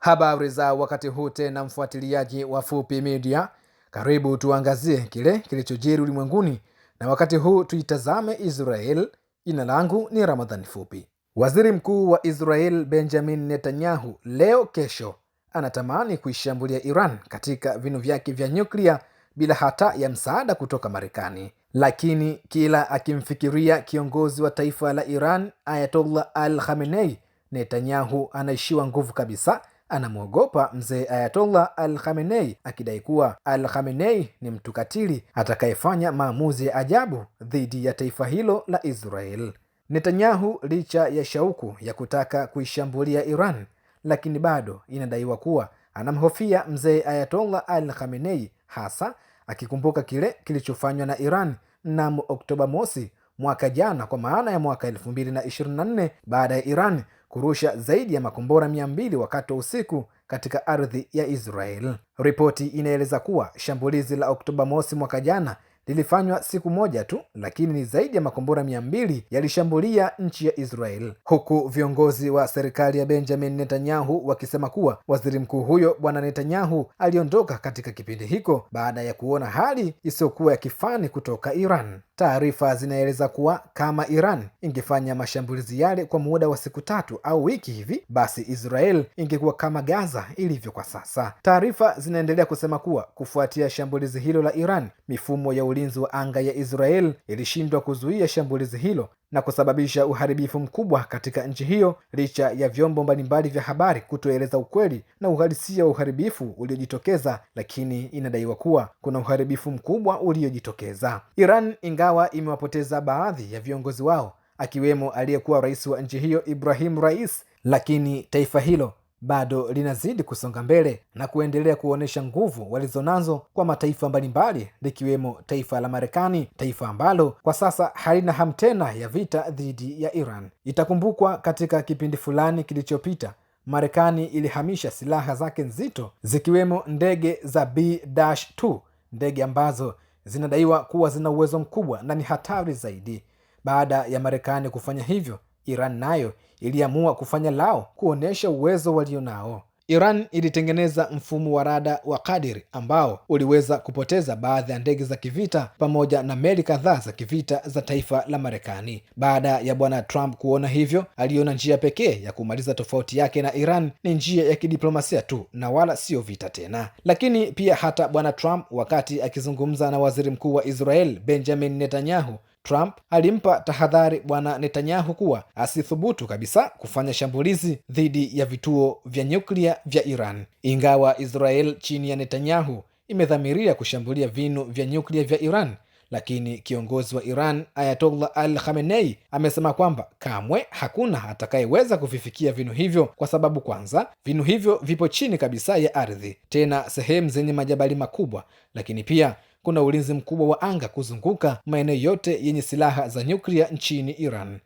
Habari za wakati huu tena, mfuatiliaji wa Fupi Media, karibu tuangazie kile kilichojiri ulimwenguni, na wakati huu tuitazame Israel. Jina langu ni Ramadhani Fupi. Waziri mkuu wa Israel Benjamin Netanyahu leo kesho anatamani kuishambulia Iran katika vinu vyake vya nyuklia bila hata ya msaada kutoka Marekani, lakini kila akimfikiria kiongozi wa taifa la Iran Ayatollah Al-Khamenei, Netanyahu anaishiwa nguvu kabisa. Anamwogopa mzee Ayatollah Al-Khamenei, akidai kuwa Al-Khamenei ni mtu katili atakayefanya maamuzi ya ajabu dhidi ya taifa hilo la Israel. Netanyahu, licha ya shauku ya kutaka kuishambulia Iran, lakini bado inadaiwa kuwa anamhofia mzee Ayatollah Al-Khamenei, hasa akikumbuka kile kilichofanywa na Iran mnamo Oktoba mosi mwaka jana, kwa maana ya mwaka 2024, baada ya Iran kurusha zaidi ya makombora 200 wakati wa usiku katika ardhi ya Israel. Ripoti inaeleza kuwa shambulizi la Oktoba mosi mwaka jana lilifanywa siku moja tu, lakini ni zaidi ya makombora 200 yalishambulia nchi ya Israel, huku viongozi wa serikali ya Benjamin Netanyahu wakisema kuwa waziri mkuu huyo bwana Netanyahu aliondoka katika kipindi hiko baada ya kuona hali isiyokuwa ya kifani kutoka Iran. Taarifa zinaeleza kuwa kama Iran ingefanya mashambulizi yale kwa muda wa siku 3 au wiki hivi, basi Israel ingekuwa kama Gaza ilivyo kwa sasa. Taarifa zinaendelea kusema kuwa kufuatia shambulizi hilo la Iran, mifumo ya ulinzi wa anga ya Israel ilishindwa kuzuia shambulizi hilo na kusababisha uharibifu mkubwa katika nchi hiyo, licha ya vyombo mbalimbali vya habari kutoeleza ukweli na uhalisia wa uharibifu uliojitokeza, lakini inadaiwa kuwa kuna uharibifu mkubwa uliojitokeza. Iran, ingawa imewapoteza baadhi ya viongozi wao akiwemo aliyekuwa rais wa nchi hiyo Ibrahim Rais, lakini taifa hilo bado linazidi kusonga mbele na kuendelea kuonesha nguvu walizonazo kwa mataifa mbalimbali, likiwemo taifa la Marekani, taifa ambalo kwa sasa halina hamu tena ya vita dhidi ya Iran. Itakumbukwa katika kipindi fulani kilichopita, Marekani ilihamisha silaha zake nzito zikiwemo ndege za B-2, ndege ambazo zinadaiwa kuwa zina uwezo mkubwa na ni hatari zaidi. Baada ya Marekani kufanya hivyo, Iran nayo iliamua kufanya lao kuonesha uwezo walionao. Iran ilitengeneza mfumo wa rada wa Qadir ambao uliweza kupoteza baadhi ya ndege za kivita pamoja na meli kadhaa za kivita za taifa la Marekani. Baada ya bwana Trump kuona hivyo, aliona njia pekee ya kumaliza tofauti yake na Iran ni njia ya kidiplomasia tu na wala sio vita tena. Lakini pia hata bwana Trump, wakati akizungumza na waziri mkuu wa Israel Benjamin Netanyahu, Trump alimpa tahadhari bwana Netanyahu kuwa asithubutu kabisa kufanya shambulizi dhidi ya vituo vya nyuklia vya Iran. Ingawa Israel chini ya Netanyahu imedhamiria kushambulia vinu vya nyuklia vya Iran, lakini kiongozi wa Iran Ayatollah Al-Khamenei amesema kwamba kamwe hakuna atakayeweza kuvifikia vinu hivyo, kwa sababu kwanza, vinu hivyo vipo chini kabisa ya ardhi, tena sehemu zenye majabali makubwa, lakini pia kuna ulinzi mkubwa wa anga kuzunguka maeneo yote yenye silaha za nyuklia nchini Iran.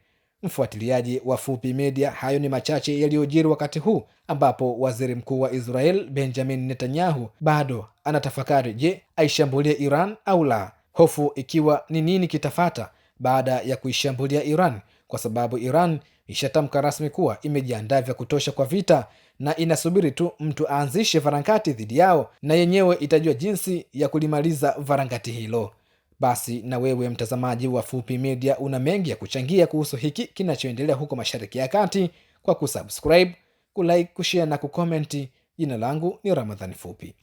Mfuatiliaji wa Fupi Media, hayo ni machache yaliyojiri wakati huu ambapo waziri mkuu wa Israel Benjamin Netanyahu bado anatafakari, je, aishambulie Iran au la, hofu ikiwa ni nini kitafata baada ya kuishambulia Iran, kwa sababu Iran ishatamka rasmi kuwa imejiandaa vya kutosha kwa vita na inasubiri tu mtu aanzishe varangati dhidi yao, na yenyewe itajua jinsi ya kulimaliza varangati hilo. Basi na wewe mtazamaji wa Fupi Media una mengi ya kuchangia kuhusu hiki kinachoendelea huko Mashariki ya Kati kwa kusubscribe, kulike, kushare na kukomenti. Jina langu ni Ramadhani Fupi.